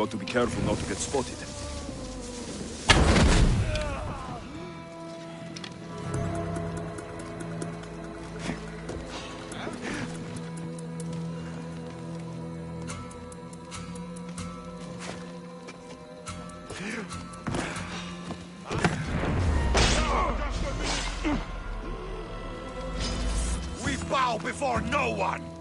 got to be careful not to get spotted. We bow before no one!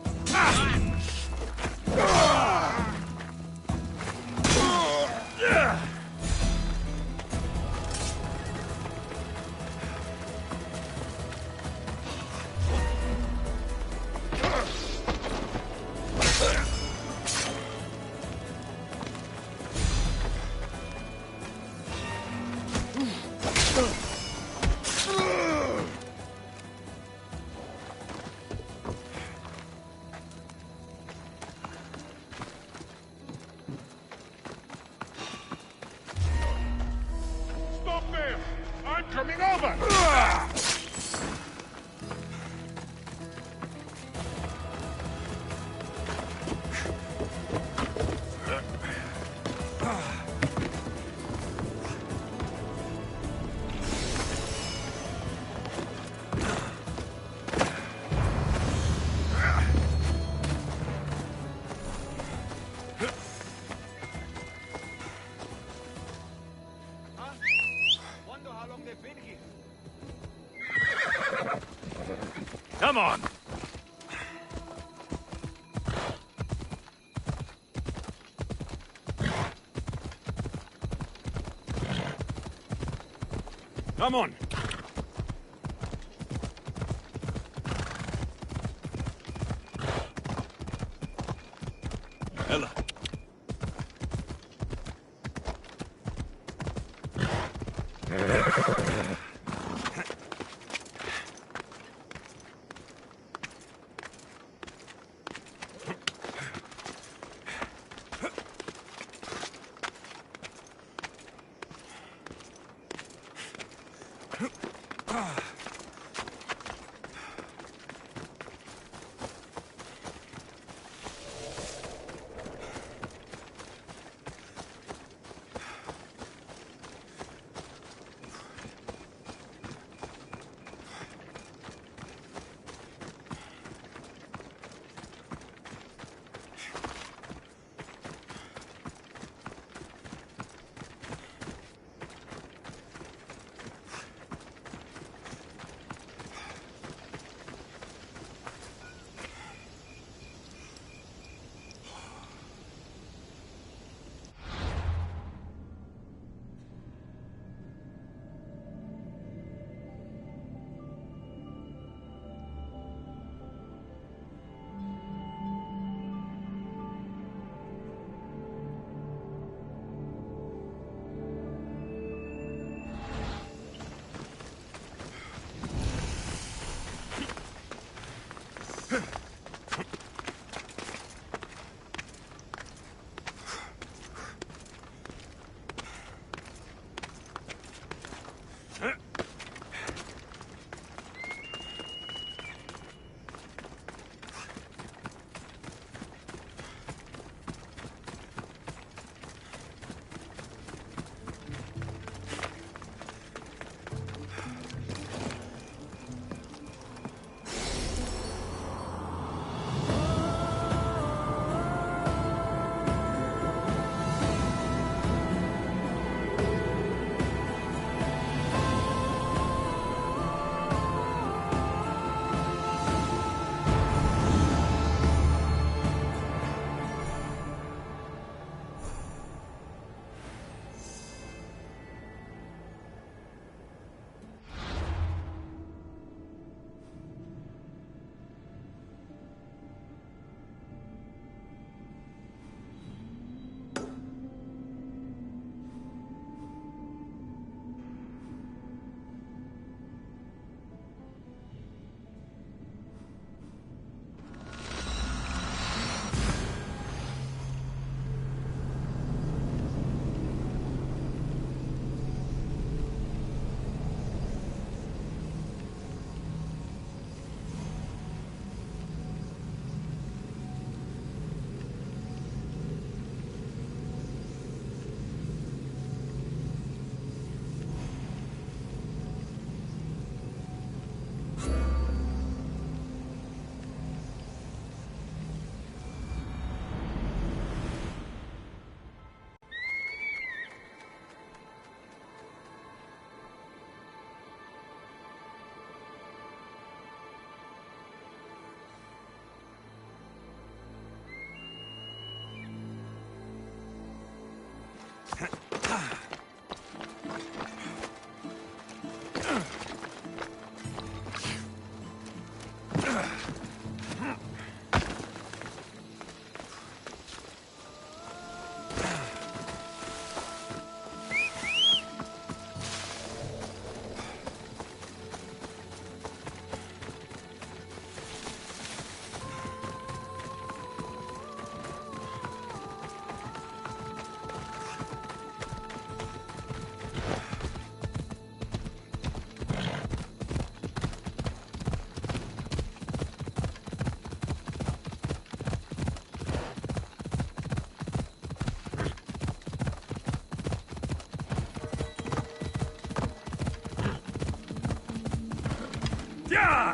I'm coming over! Come on! Come on! Ella. Yeah!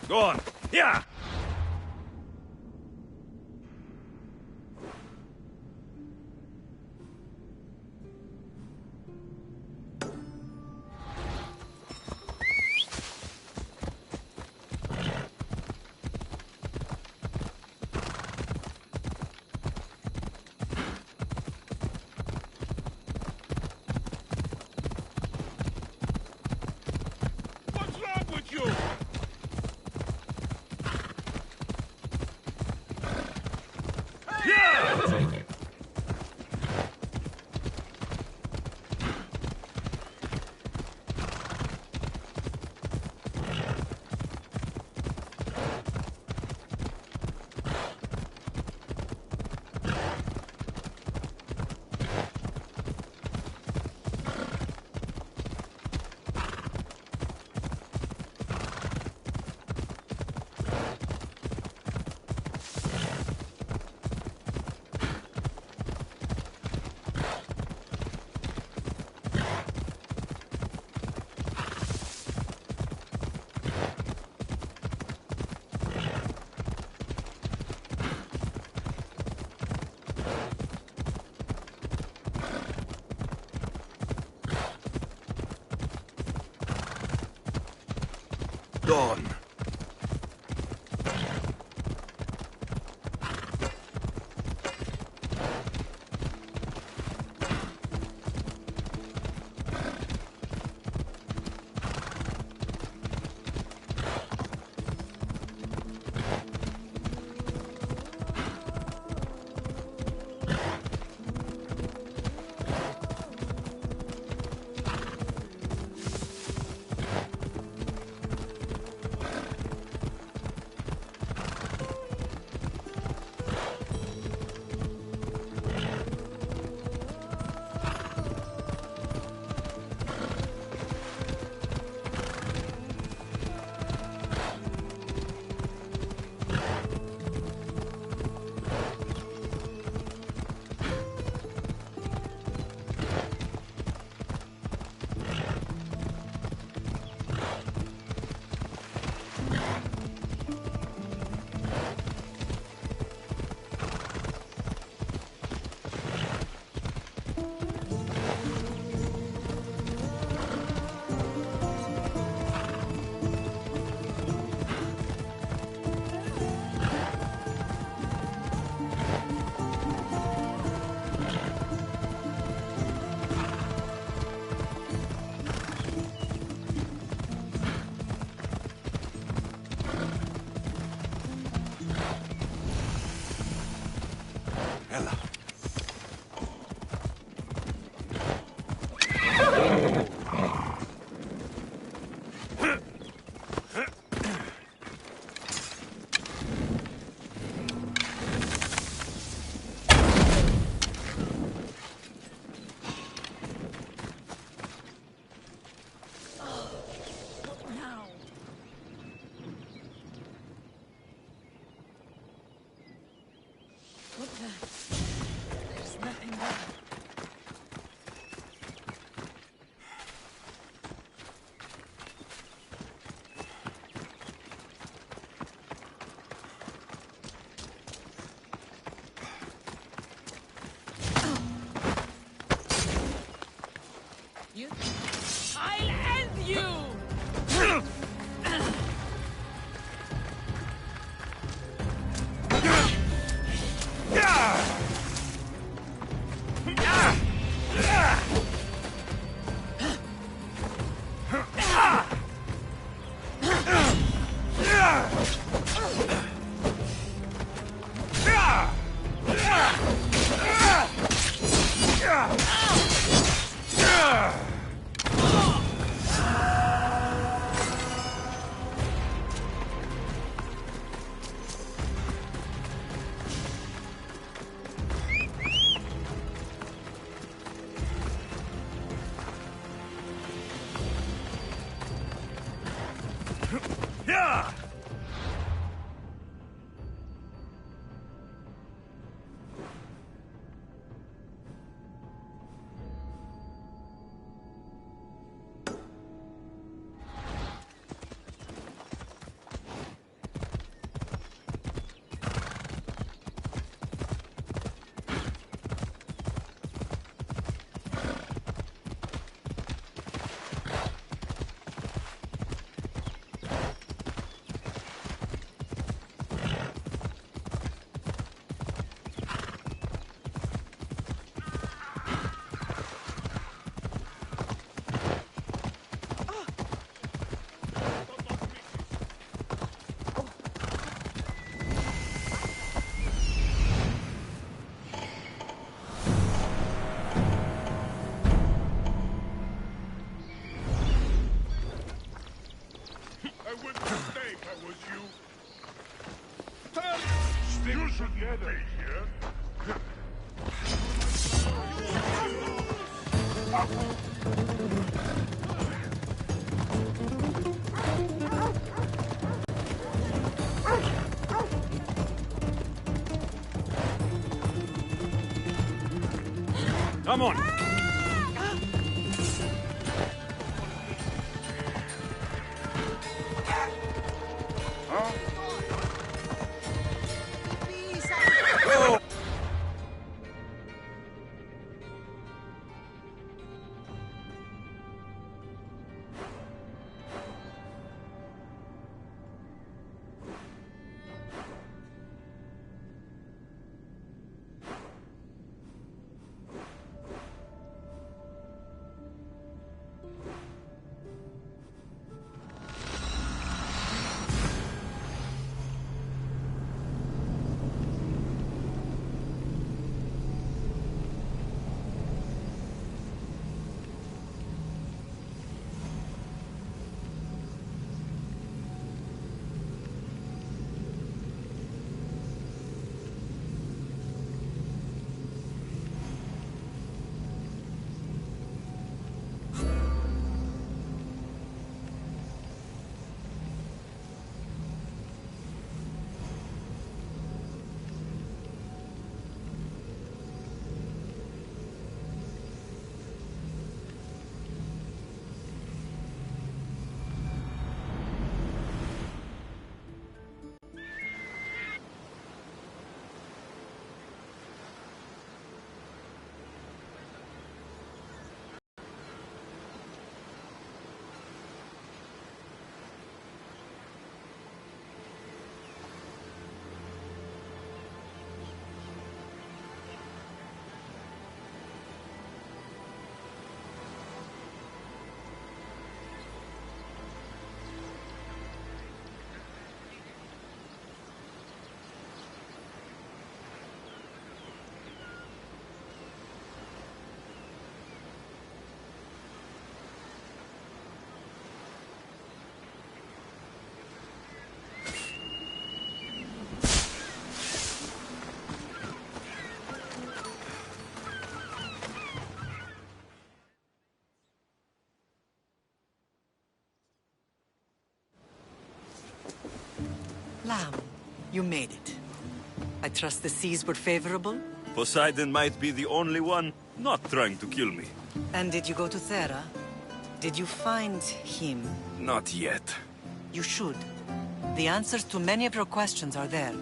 Go on. Yeah! What's wrong with you? Gone. Yeah! I wouldn't stay if I was you. You shouldn't be here. Come on! Lamb, you made it. I trust the seas were favorable? Poseidon might be the only one not trying to kill me. And did you go to Thera? Did you find him? Not yet. You should. The answers to many of your questions are there.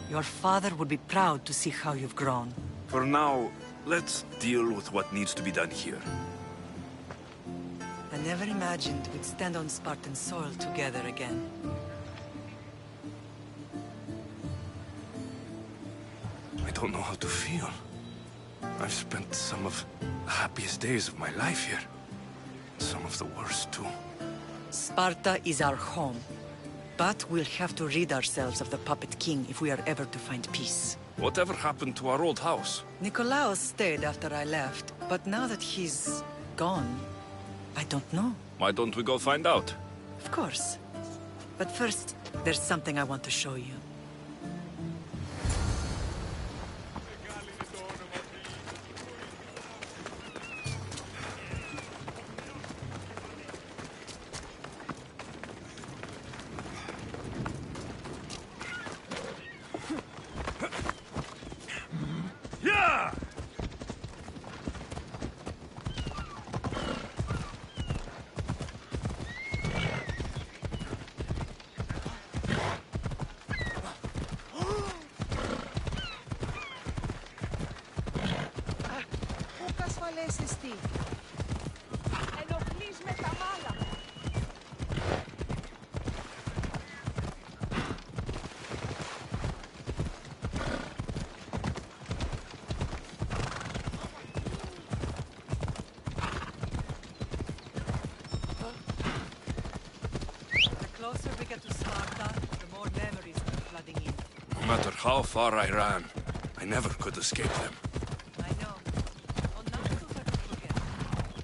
Your father would be proud to see how you've grown. For now, let's deal with what needs to be done here. I never imagined we'd stand on Spartan soil together again. I don't know how to feel. I've spent some of the happiest days of my life here. Some of the worst, too. Sparta is our home. But we'll have to rid ourselves of the Puppet King if we are ever to find peace. Whatever happened to our old house? Nikolaos stayed after I left, but now that he's gone, I don't know. Why don't we go find out? Of course. But first, there's something I want to show you. The closer we get to Sparta, the more memories come flooding in. No matter how far I ran, I never could escape them. I know. On night two I could forget.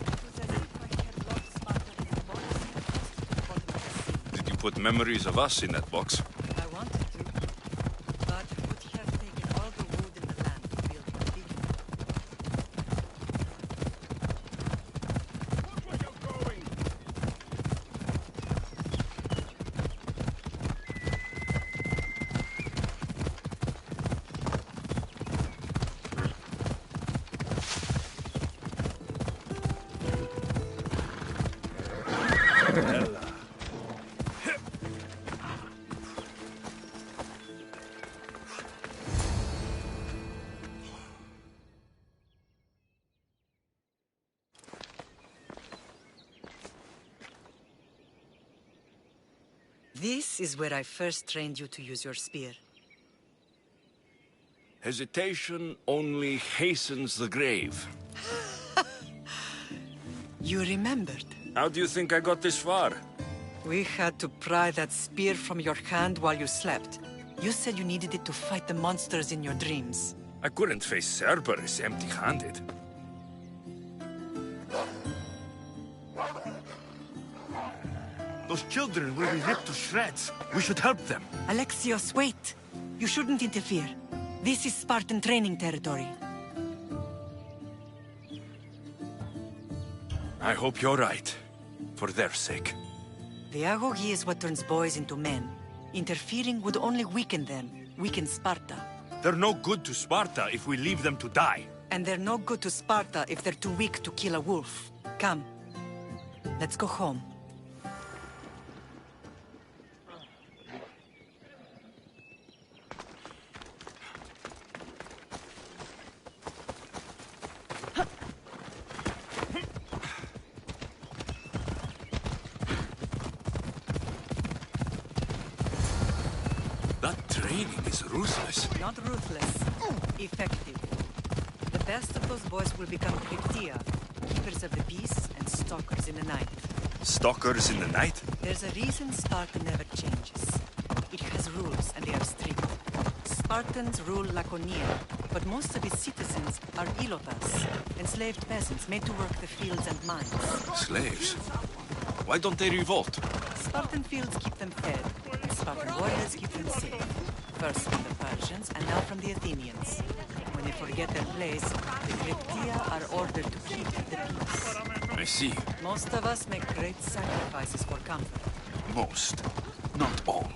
It was as if I had locked Sparta in the Odyssey close to the bottom of the sea. Did you put memories of us in that box? I wanted to, but it would have taken all the wood in the land to build one big enough. Look where you're going! This is where I first trained you to use your spear. Hesitation only hastens the grave. You remembered. How do you think I got this far? We had to pry that spear from your hand while you slept. You said you needed it to fight the monsters in your dreams. I couldn't face Cerberus empty-handed. Those children will be ripped to shreds. We should help them. Alexios, wait! You shouldn't interfere. This is Spartan training territory. I hope you're right. For their sake. The agoge is what turns boys into men. Interfering would only weaken them, weaken Sparta. They're no good to Sparta if we leave them to die. And they're no good to Sparta if they're too weak to kill a wolf. Come. Let's go home. That training is ruthless. Not ruthless. Effective. The best of those boys will become Cryptia, keepers of the peace and stalkers in the night. Stalkers in the night? There's a reason Sparta never changes. It has rules, and they are strict. Spartans rule Laconia, but most of its citizens are ilotas, enslaved peasants made to work the fields and mines. Slaves? Why don't they revolt? Spartan fields keep them fed, and Spartan warriors keep them safe. First from the Persians, and now from the Athenians. When they forget their place, the Cryptia are ordered to keep the peace. I see. Most of us make great sacrifices for comfort. Most. Not all.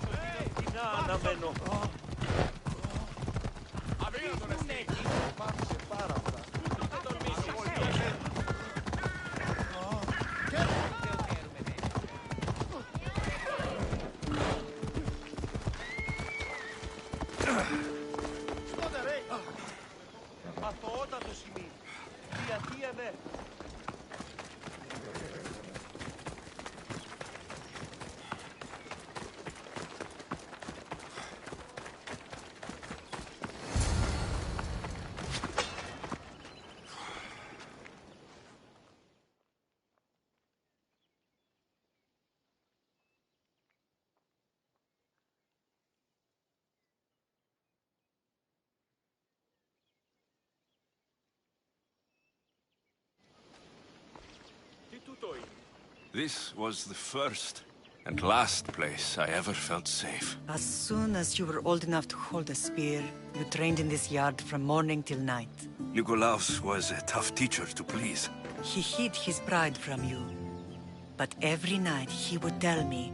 This was the first and last place I ever felt safe. As soon as you were old enough to hold a spear, you trained in this yard from morning till night. Nikolaus was a tough teacher to please. He hid his pride from you. But every night he would tell me,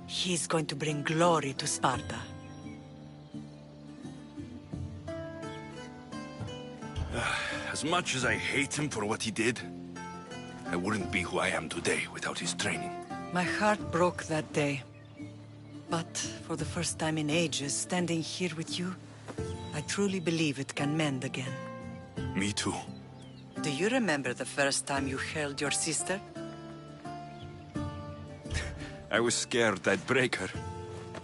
he's going to bring glory to Sparta. As much as I hate him for what he did, I wouldn't be who I am today without his training. My heart broke that day. But for the first time in ages, standing here with you, I truly believe it can mend again. Me too. Do you remember the first time you held your sister? I was scared I'd break her.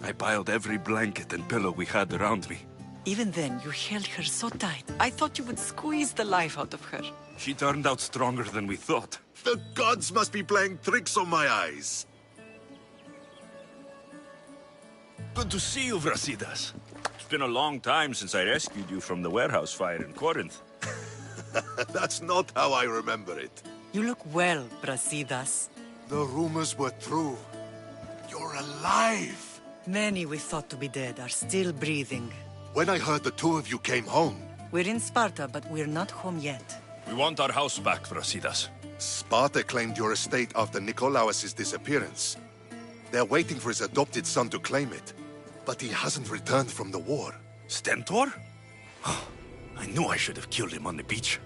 I piled every blanket and pillow we had around me. Even then, you held her so tight. I thought you would squeeze the life out of her. She turned out stronger than we thought. The gods must be playing tricks on my eyes. Good to see you, Brasidas. It's been a long time since I rescued you from the warehouse fire in Corinth. That's not how I remember it. You look well, Brasidas. The rumors were true. You're alive! Many we thought to be dead are still breathing. When I heard the two of you came home, We're in Sparta, but we're not home yet. We want our house back, Brasidas. Sparta claimed your estate after Nikolaus' disappearance. They're waiting for his adopted son to claim it. But he hasn't returned from the war. Stentor? I knew I should have killed him on the beach.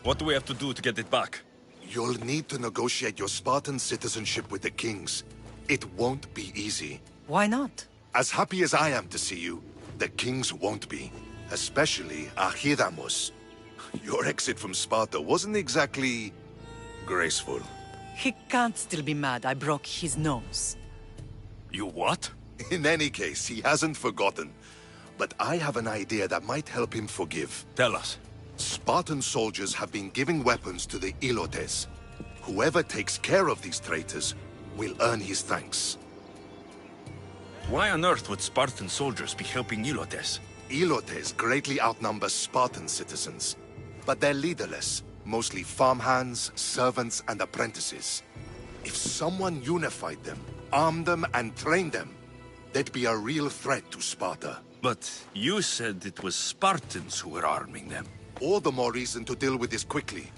What do we have to do to get it back? You'll need to negotiate your Spartan citizenship with the kings. It won't be easy. Why not? As happy as I am to see you, the kings won't be. Especially Archidamos. Your exit from Sparta wasn't exactly graceful. He can't still be mad I broke his nose. You what? In any case, he hasn't forgotten. But I have an idea that might help him forgive. Tell us. Spartan soldiers have been giving weapons to the Ilotes. Whoever takes care of these traitors will earn his thanks. Why on earth would Spartan soldiers be helping Ilotes? Ilotes greatly outnumber Spartan citizens, but they're leaderless, mostly farmhands, servants, and apprentices. If someone unified them, armed them, and trained them, they'd be a real threat to Sparta. But you said it was Spartans who were arming them. All the more reason to deal with this quickly.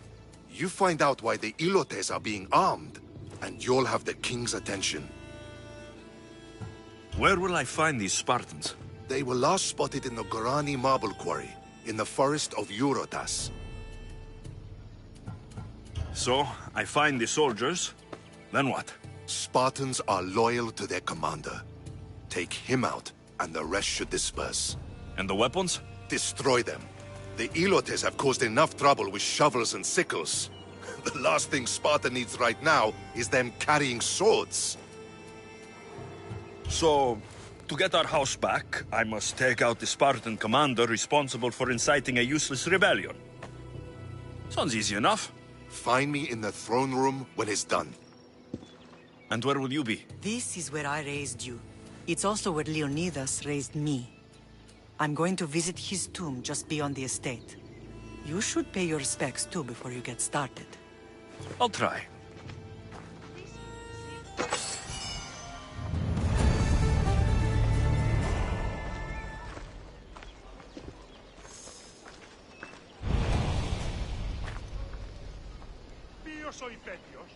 You find out why the Ilotes are being armed, and you'll have the king's attention. Where will I find these Spartans? They were last spotted in the Gorani marble quarry, in the forest of Eurotas. So, I find the soldiers, then what? Spartans are loyal to their commander. Take him out, and the rest should disperse. And the weapons? Destroy them. The Ilotes have caused enough trouble with shovels and sickles. The last thing Sparta needs right now is them carrying swords. So, to get our house back, I must take out the Spartan commander responsible for inciting a useless rebellion. Sounds easy enough. Find me in the throne room when it's done. And where will you be? This is where I raised you. It's also where Leonidas raised me. I'm going to visit his tomb just beyond the estate. You should pay your respects too before you get started. I'll try. Ποιος ο υπέτειος?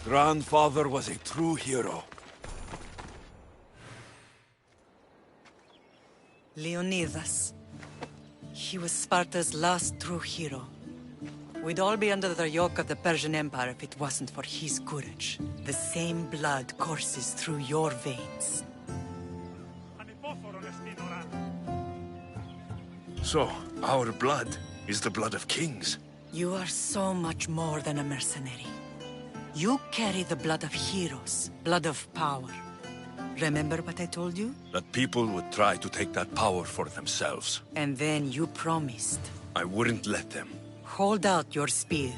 Grandfather was a true hero. Leonidas. He was Sparta's last true hero. We'd all be under the yoke of the Persian Empire if it wasn't for his courage. The same blood courses through your veins. So, our blood is the blood of kings. You are so much more than a mercenary. You carry the blood of heroes, blood of power. Remember what I told you? That people would try to take that power for themselves. And then you promised. I wouldn't let them. Hold out your spear.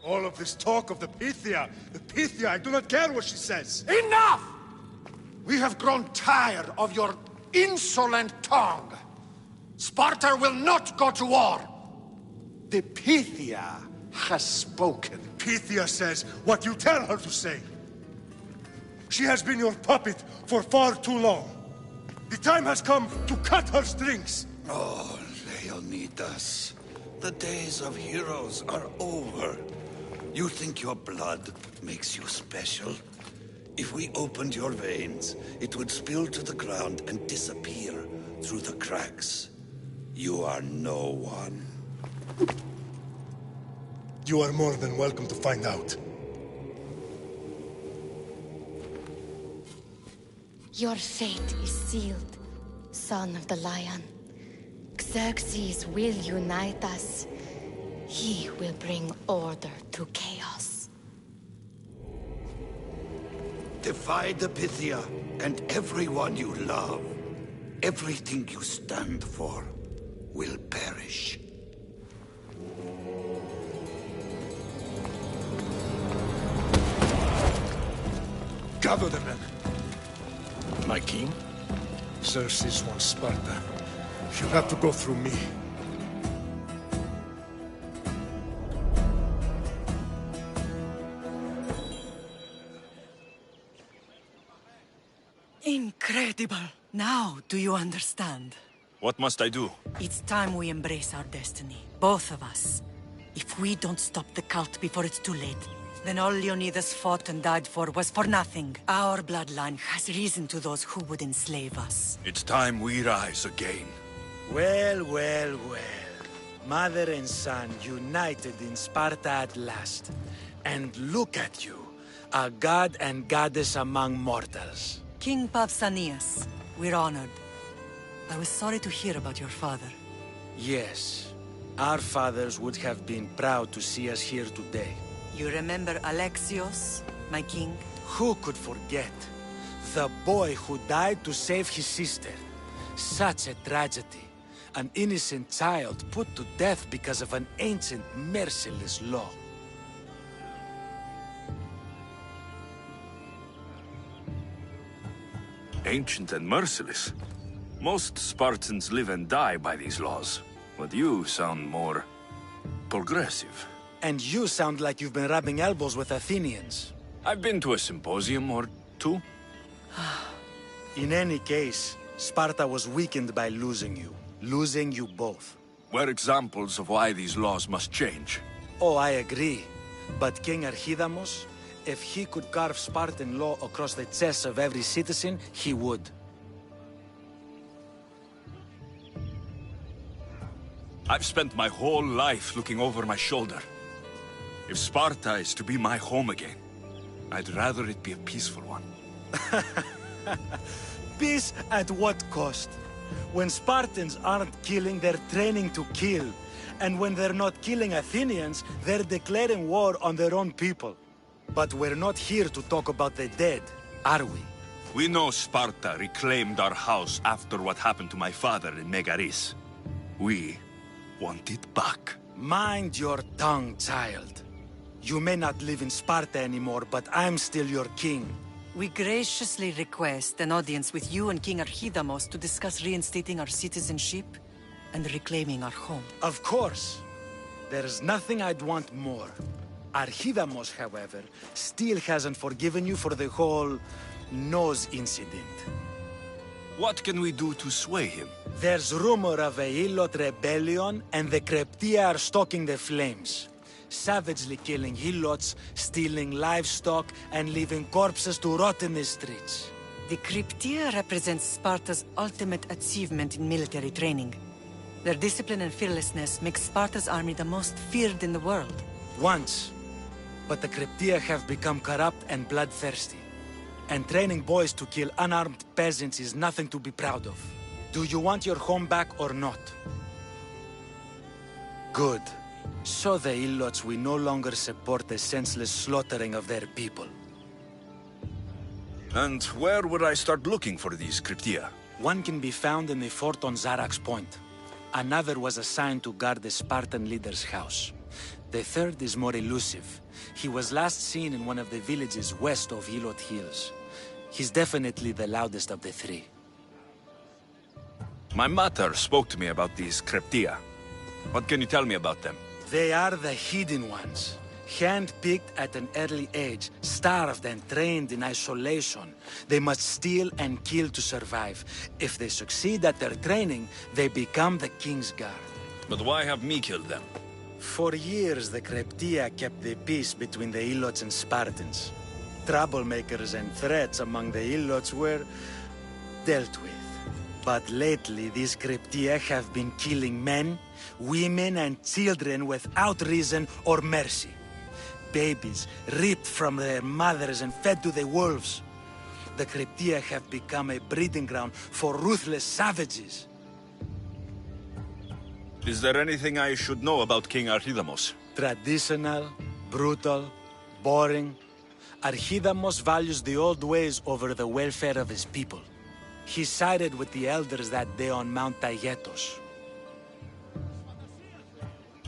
All of this talk of the Pythia, I do not care what she says. Enough! We have grown tired of your insolent tongue. Sparta will not go to war. The Pythia has spoken. Pythia says what you tell her to say. She has been your puppet for far too long. The time has come to cut her strings. Oh, Leonidas. The days of heroes are over. You think your blood makes you special? If we opened your veins, it would spill to the ground and disappear through the cracks. You are no one. You are more than welcome to find out. Your fate is sealed, son of the lion. Xerxes will unite us. He will bring order to chaos. Defy the Pythia and everyone you love. Everything you stand for will perish. Gather the men. My king? Xerxes wants Sparta. She'll have to go through me. Incredible! Now, do you understand? What must I do? It's time we embrace our destiny. Both of us. If we don't stop the cult before it's too late, then all Leonidas fought and died for was for nothing. Our bloodline has reason to those who would enslave us. It's time we rise again. Well, well, well. Mother and son united in Sparta at last. And look at you, a god and goddess among mortals. King Pausanias, we're honored. I was sorry to hear about your father. Yes, our fathers would have been proud to see us here today. You remember Alexios, my king? Who could forget? The boy who died to save his sister. Such a tragedy. An innocent child put to death because of an ancient, merciless law. Ancient and merciless. Most Spartans live and die by these laws. But you sound more progressive. And you sound like you've been rubbing elbows with Athenians. I've been to a symposium or two. In any case, Sparta was weakened by losing you. Losing you both. We're examples of why these laws must change. Oh, I agree. But King Archidamos, if he could carve Spartan law across the chests of every citizen, he would. I've spent my whole life looking over my shoulder. If Sparta is to be my home again, I'd rather it be a peaceful one. Peace at what cost? When Spartans aren't killing, they're training to kill. And when they're not killing Athenians, they're declaring war on their own people. But we're not here to talk about the dead, are we? We know Sparta reclaimed our house after what happened to my father in Megaris. We want it back. Mind your tongue, child. You may not live in Sparta anymore, but I'm still your king. We graciously request an audience with you and King Archidamos to discuss reinstating our citizenship and reclaiming our home. Of course. There's nothing I'd want more. Archidamos, however, still hasn't forgiven you for the whole nose incident. What can we do to sway him? There's rumor of a Hilot rebellion, and the Kreptia are stalking the flames. Savagely killing Hilots, stealing livestock, and leaving corpses to rot in the streets. The Cryptia represents Sparta's ultimate achievement in military training. Their discipline and fearlessness make Sparta's army the most feared in the world. Once. But the Cryptia have become corrupt and bloodthirsty. And training boys to kill unarmed peasants is nothing to be proud of. Do you want your home back or not? Good. So the Ilots will no longer support the senseless slaughtering of their people. And where would I start looking for these Cryptia? One can be found in the fort on Zarak's Point. Another was assigned to guard the Spartan leader's house. The third is more elusive. He was last seen in one of the villages west of Hilot Hills. He's definitely the loudest of the three. My mater spoke to me about these Cryptia. What can you tell me about them? They are the hidden ones. Hand-picked at an early age, starved and trained in isolation. They must steal and kill to survive. If they succeed at their training, they become the King's Guard. But why have me killed them? For years, the Cryptia kept the peace between the Ilots and Spartans. Troublemakers and threats among the Ilots were dealt with. But lately, these Cryptia have been killing men, women, and children without reason or mercy. Babies ripped from their mothers and fed to the wolves. The Cryptia have become a breeding ground for ruthless savages. Is there anything I should know about King Archidamos? Traditional, brutal, boring. Archidamos values the old ways over the welfare of his people. He sided with the elders that day on Mount Taygetos.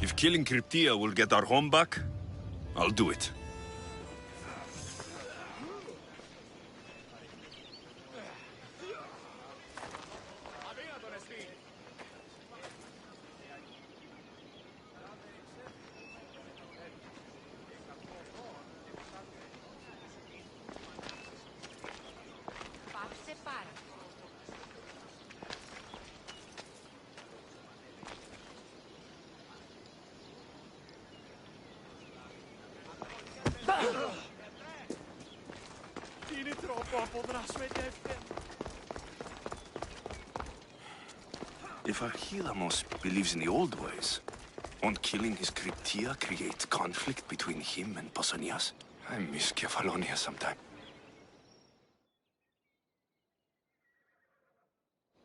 If killing Cryptia will get our home back, I'll do it. If Archidamos believes in the old ways, won't killing his Cryptia create conflict between him and Pausanias? I miss Kefalonia sometime.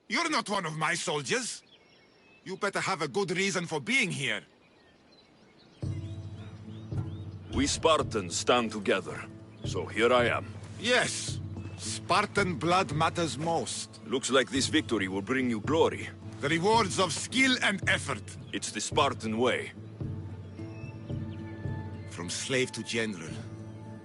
You're not one of my soldiers. You better have a good reason for being here. We Spartans stand together, so here I am. Yes, Spartan blood matters most. Looks like this victory will bring you glory. The rewards of skill and effort. It's the Spartan way. From slave to general,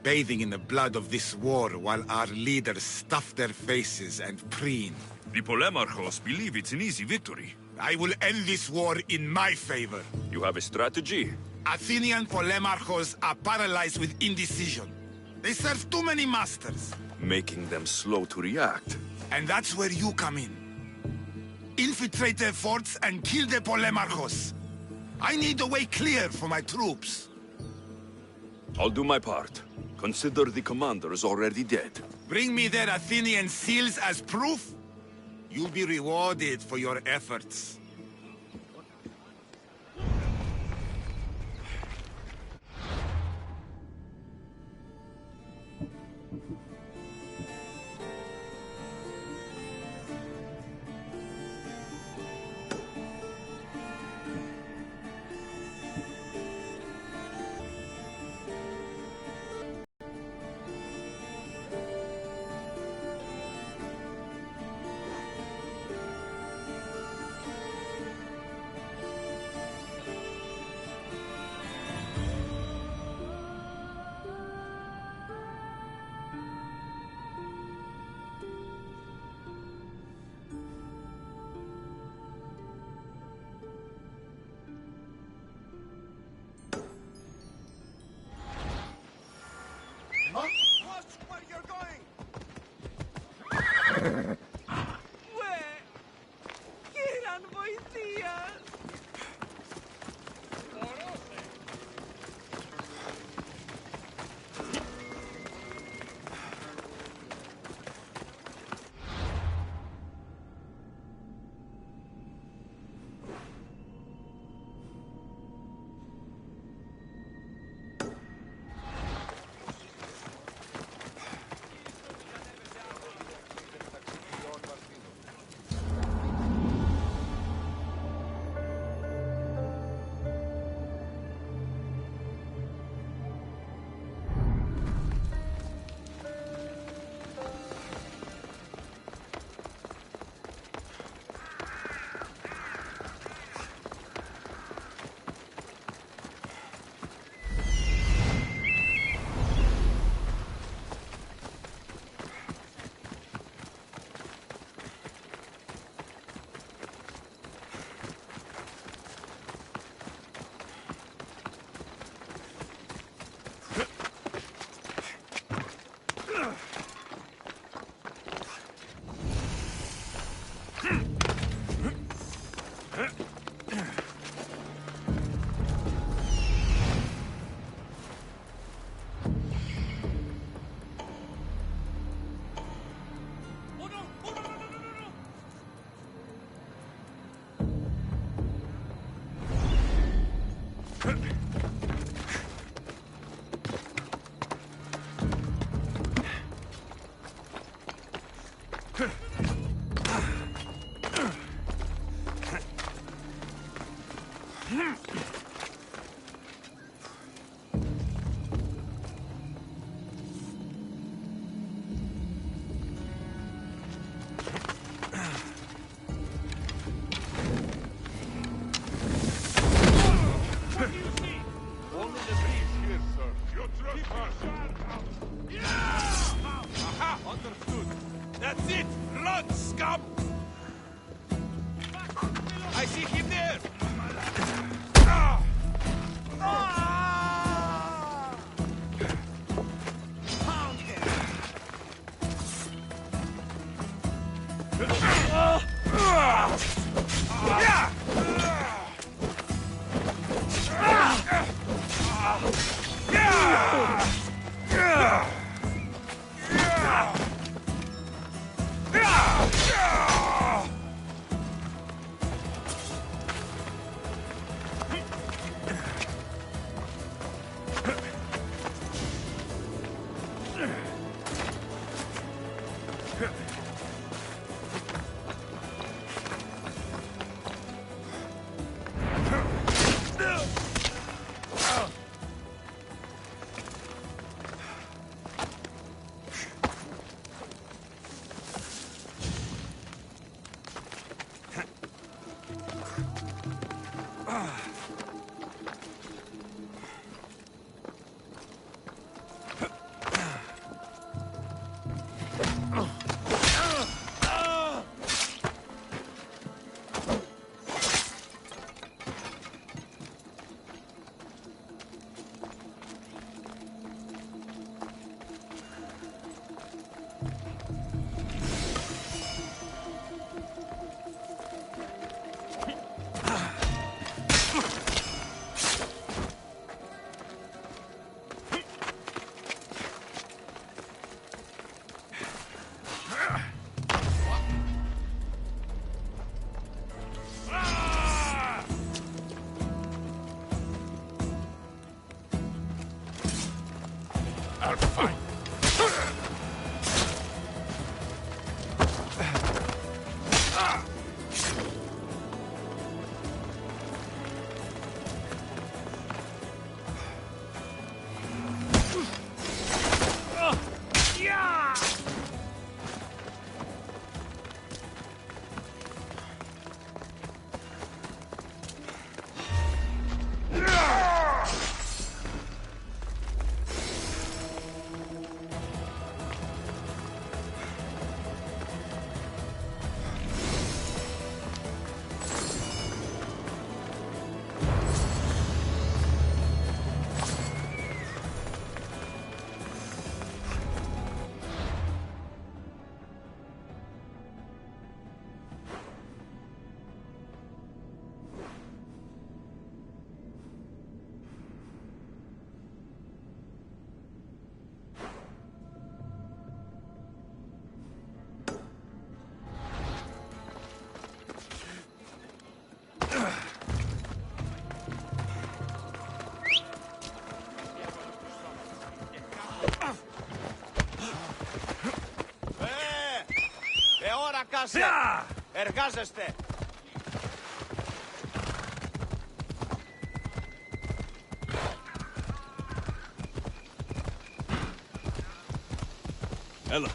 bathing in the blood of this war while our leaders stuff their faces and preen. The Polemarchos believe it's an easy victory. I will end this war in my favor. You have a strategy? Athenian Polemarchos are paralyzed with indecision. They serve too many masters. Making them slow to react. And that's where you come in. Infiltrate their forts and kill the Polemarchos. I need a way clear for my troops. I'll do my part. Consider the commander is already dead. Bring me their Athenian seals as proof. You'll be rewarded for your efforts. Κάσερ! Εργάζεστε! Έλα.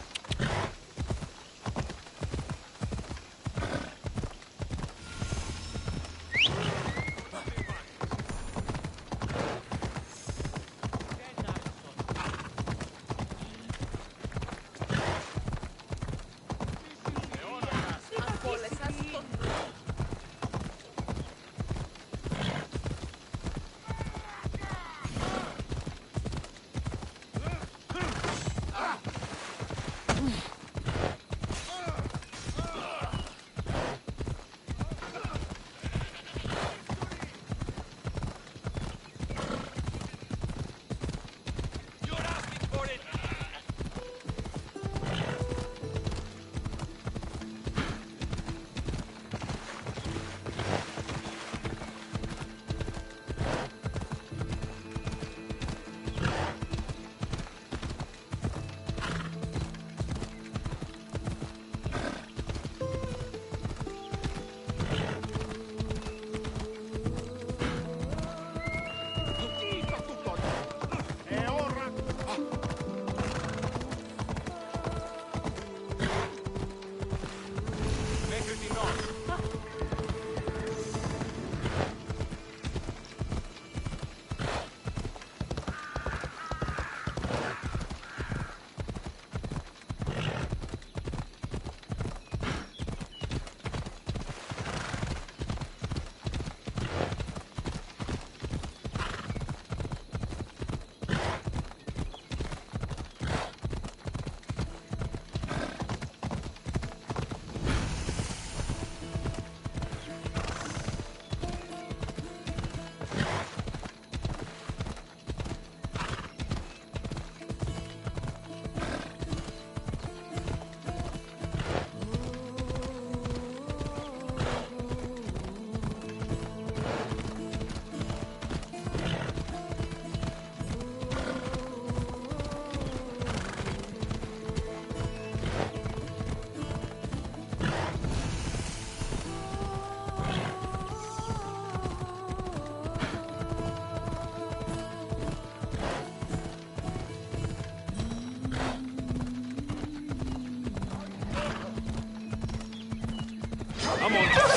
I'm on.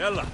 Έλα.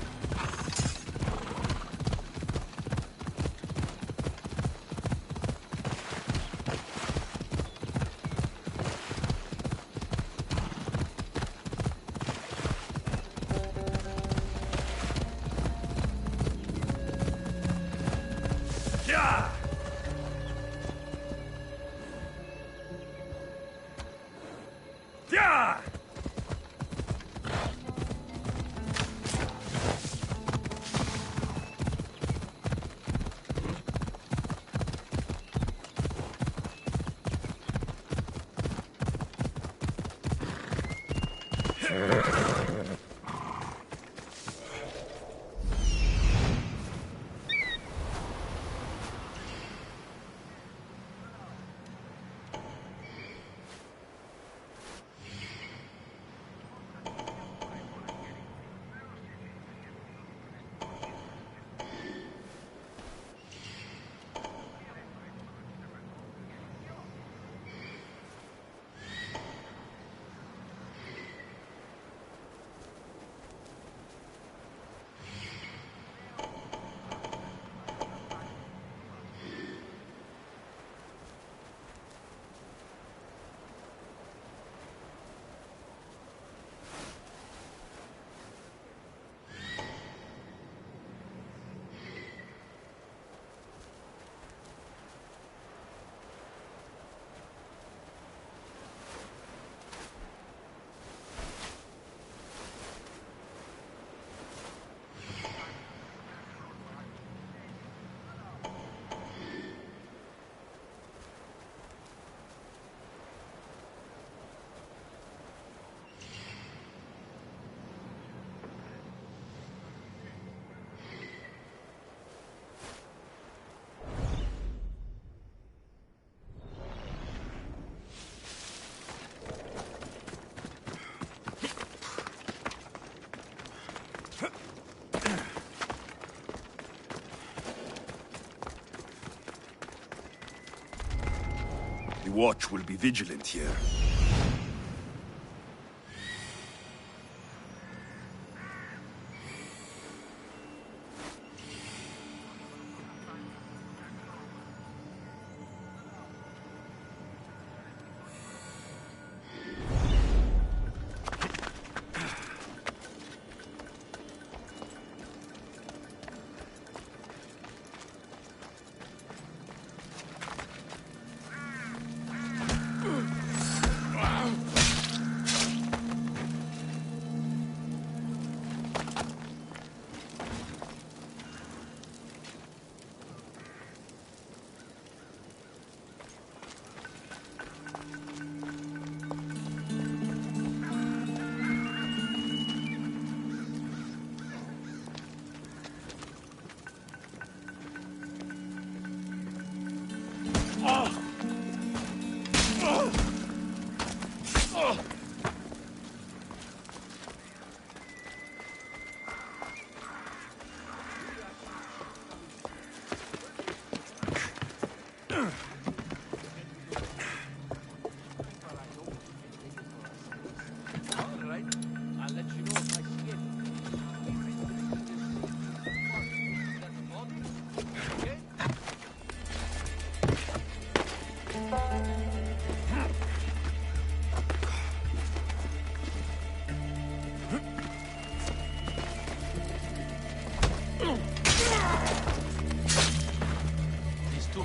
The Watch will be vigilant here.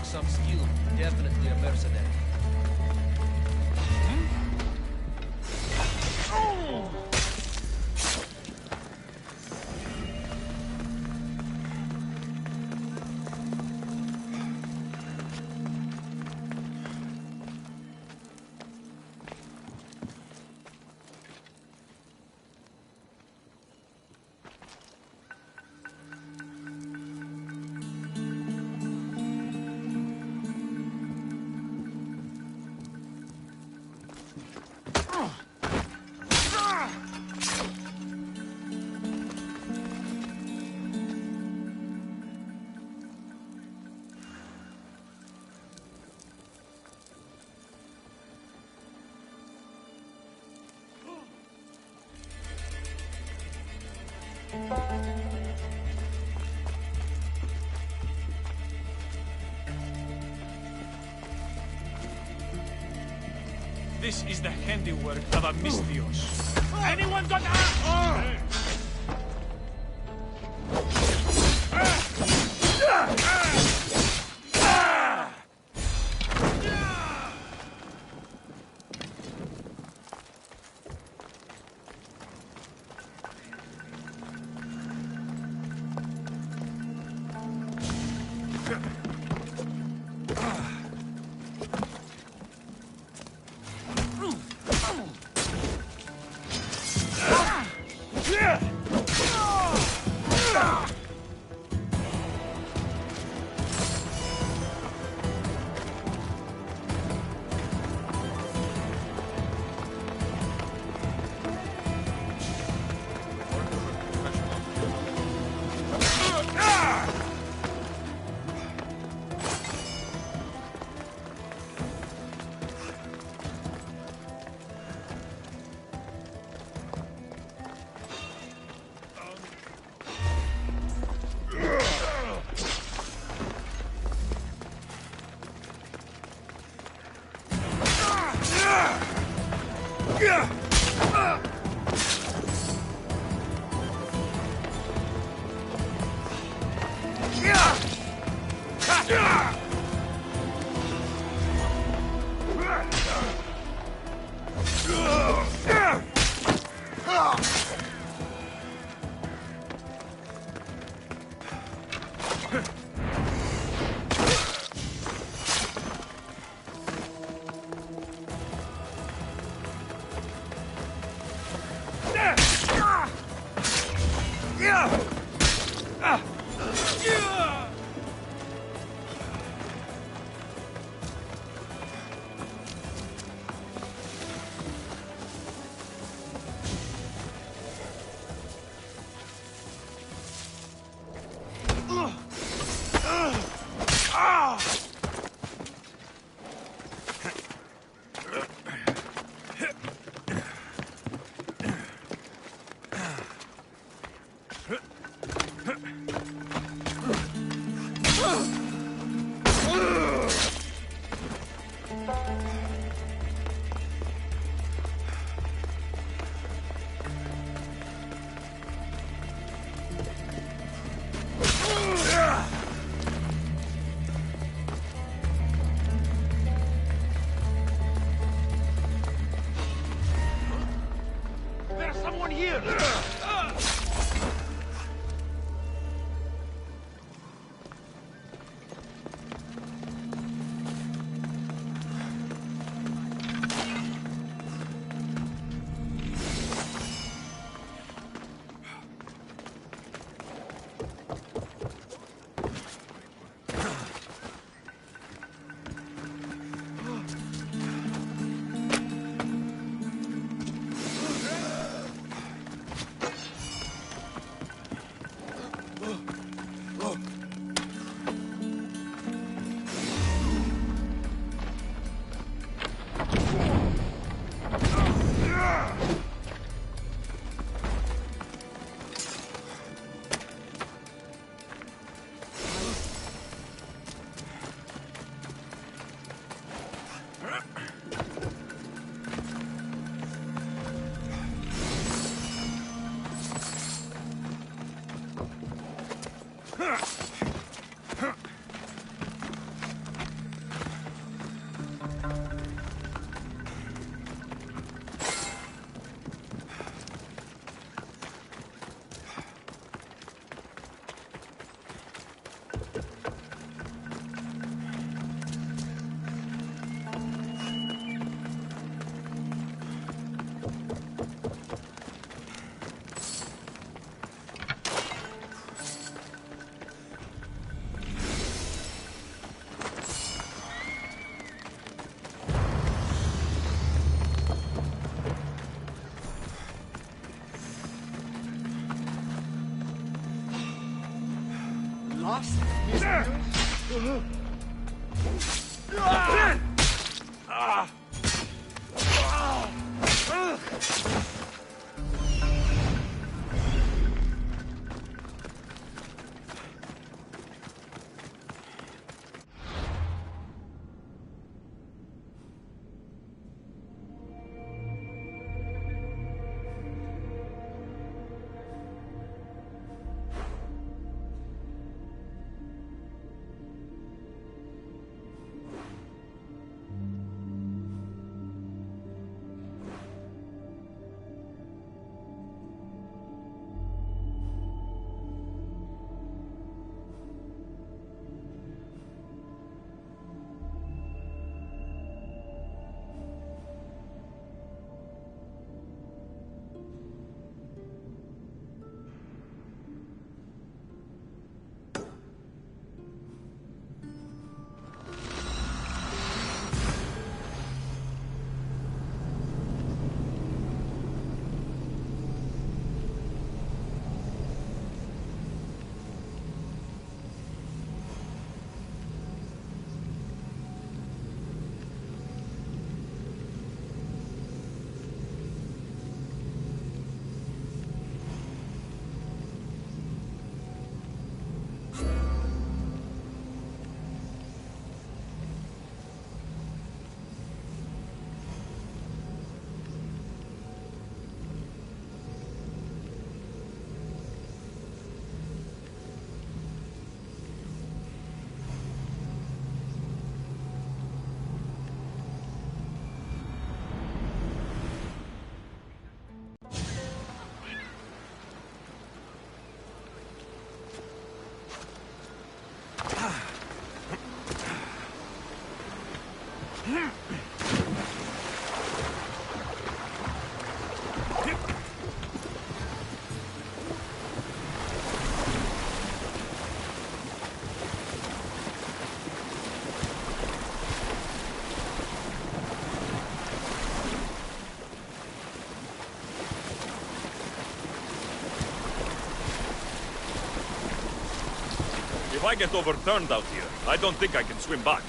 Some skill, definitely a mercenary. This is the handiwork of a Mistios. Anyone got arms? here! Lost? If I get overturned out here, I don't think I can swim back.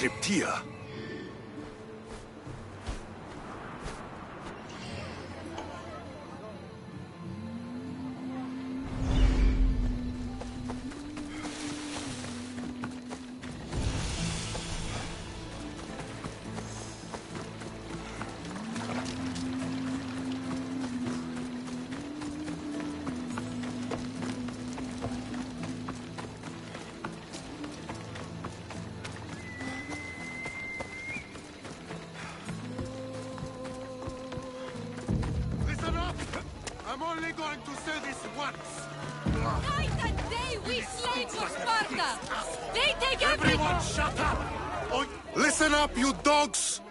Cryptia. Listen up! I'm only going to say this once. Night and day we slave for Sparta! They take Everyone shut up! Oh, listen up, you dogs!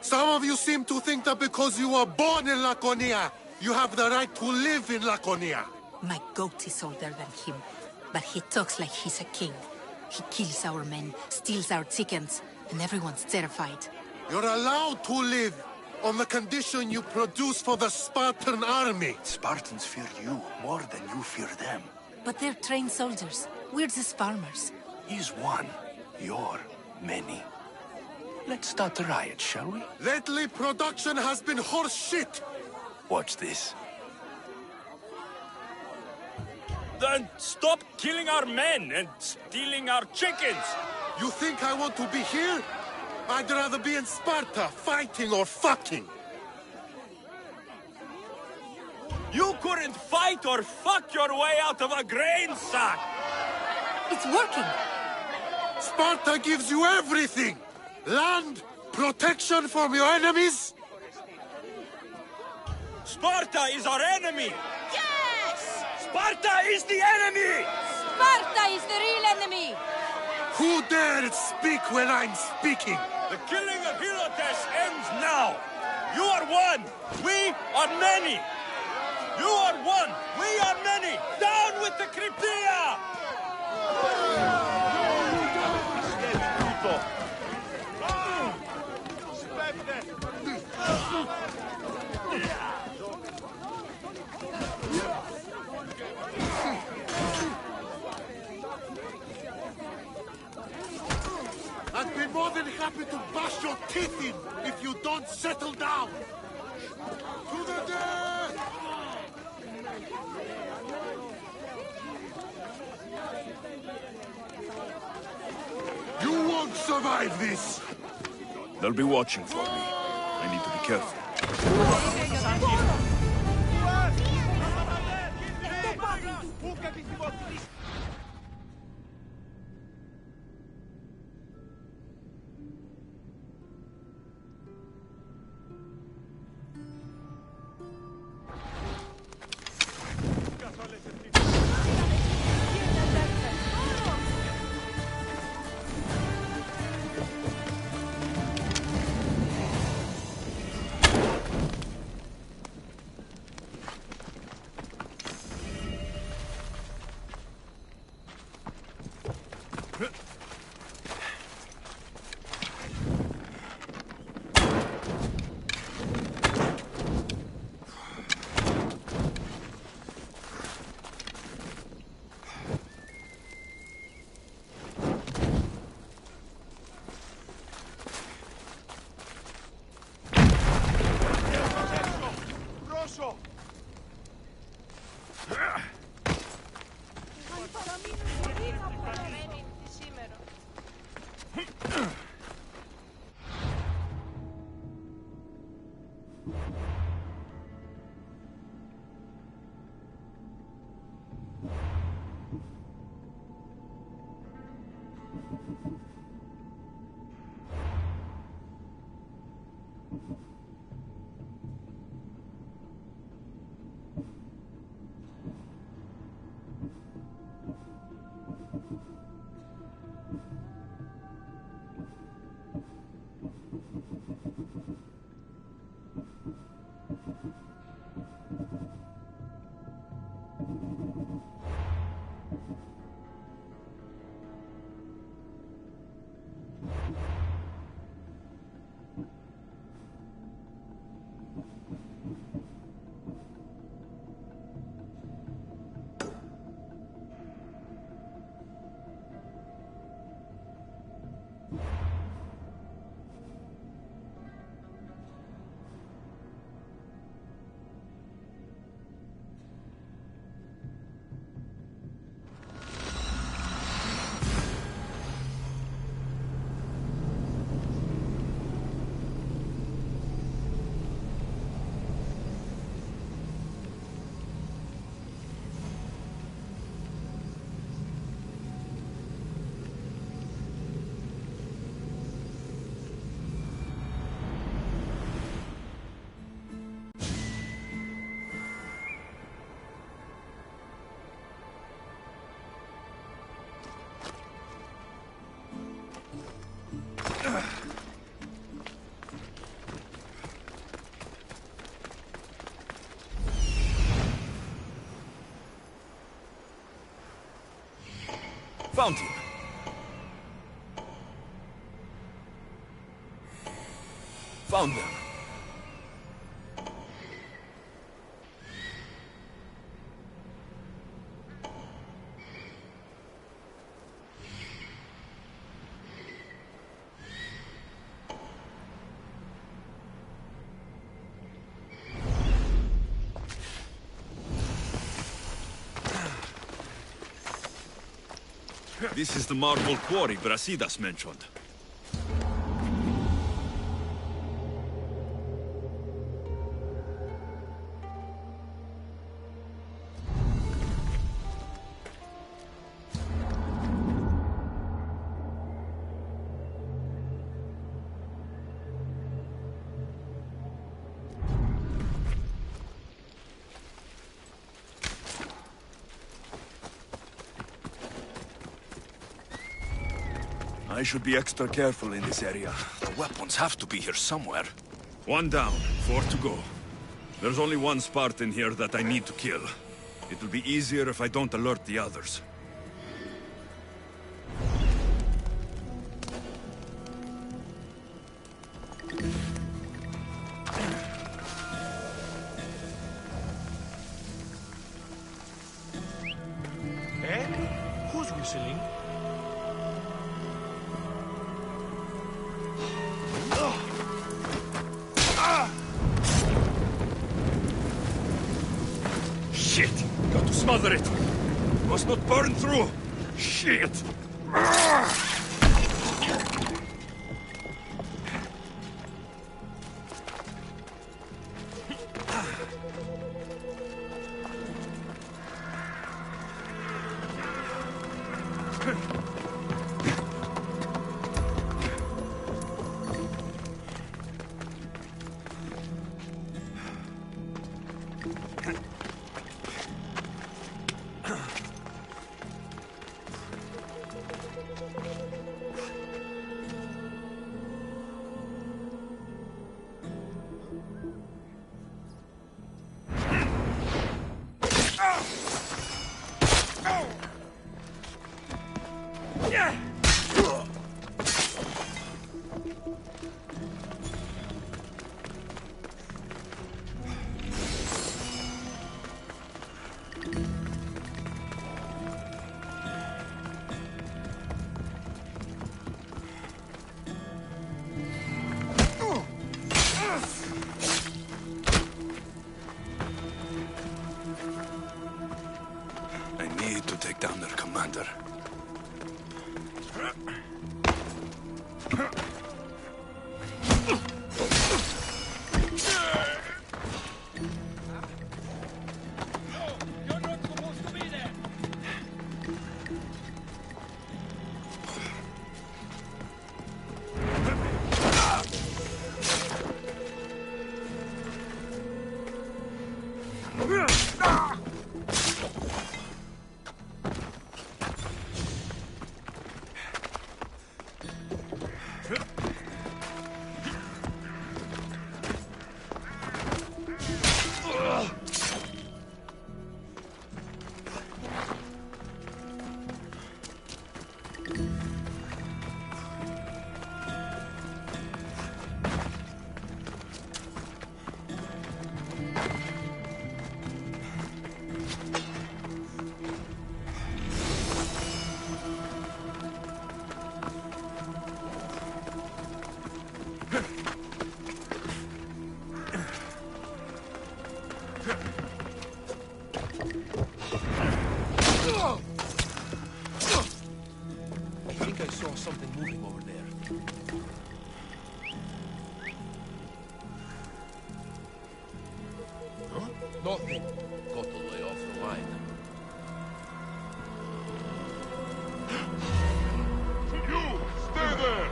Some of you seem to think that because you were born in Laconia, you have the right to live in Laconia. My goat is older than him, but he talks like he's a king. He kills our men, steals our chickens, and everyone's terrified. You're allowed to live on the condition you produce for the Spartan army. Spartans fear you more than you fear them. But they're trained soldiers. We're just farmers. He's one, you're many. Let's start a riot, shall we? Lately, production has been horse shit. Watch this. Then stop killing our men and stealing our chickens! You think I want to be here? I'd rather be in Sparta, fighting or fucking. You couldn't fight or fuck your way out of a grain sack! It's working! Sparta gives you everything! Land, protection from your enemies. Sparta is our enemy! Yes! Sparta is the enemy! Sparta is the real enemy! Who dared speak when I'm speaking? The killing of Helotes ends now! You are one! We are many! You are one! We are many! Down with the Cryptia! I'd be more than happy to bash your teeth in if you don't settle down. To the death! You won't survive this! They'll be watching for me. I need to be careful. Found him. Found them. This is the marble quarry Brasidas mentioned. I should be extra careful in this area. The weapons have to be here somewhere. One down, 4 to go. There's only one Spartan here that I need to kill. It'll be easier if I don't alert the others. Eh? Who's whistling? Shit! Got to smother it! Must not burn through! Shit! I need to take down their commander. I think I saw something moving over there. Huh? Nothing. Got to lay off the line. You! Stay there!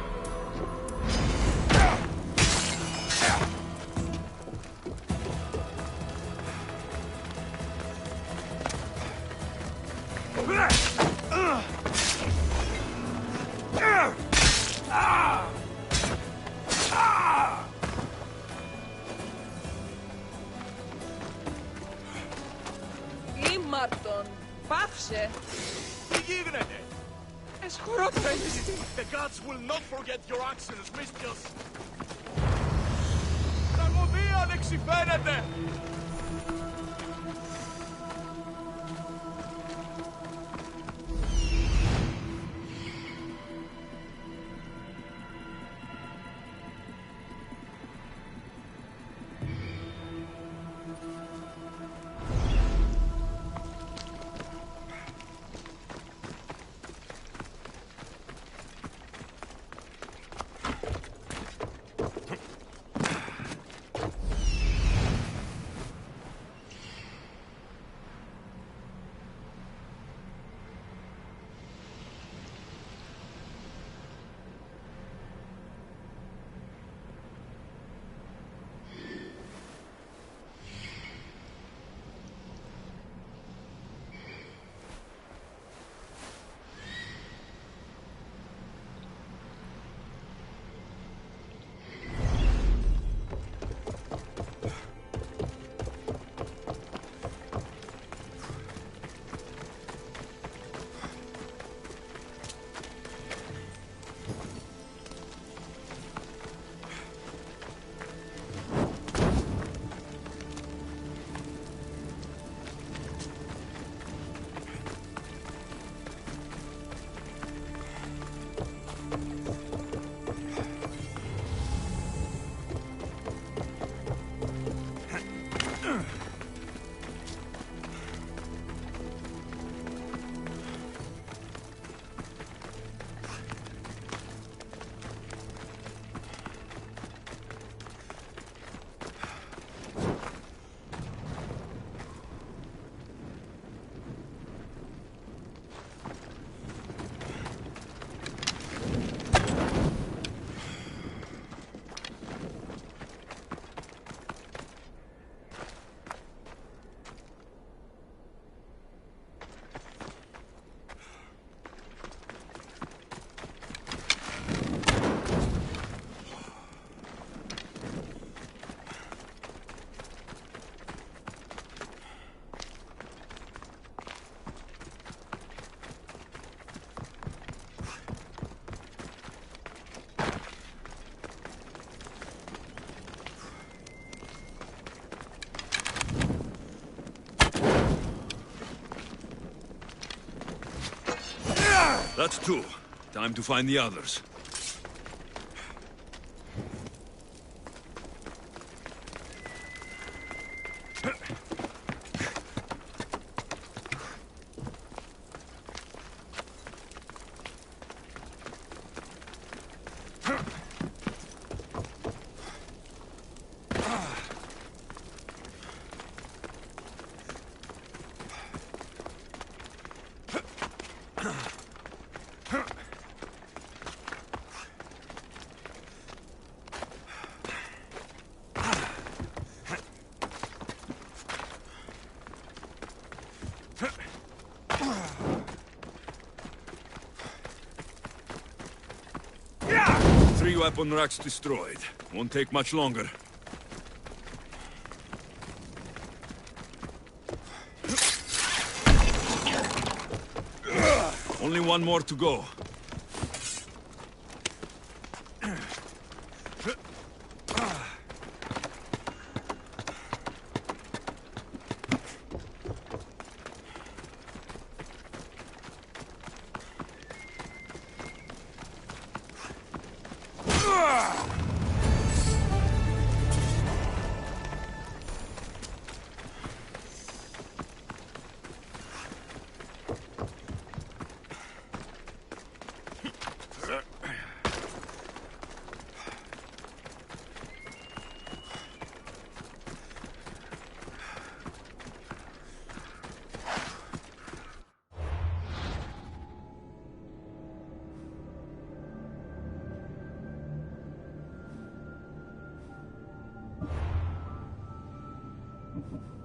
Ήμαρτον, πάψε. Τι γίνεται! The gods will not forget your actions, Mistios! Τραγωδία ανεξιφαίνεται! That's two. Time to find the others. Three weapon racks destroyed. Won't take much longer. Only one more to go. You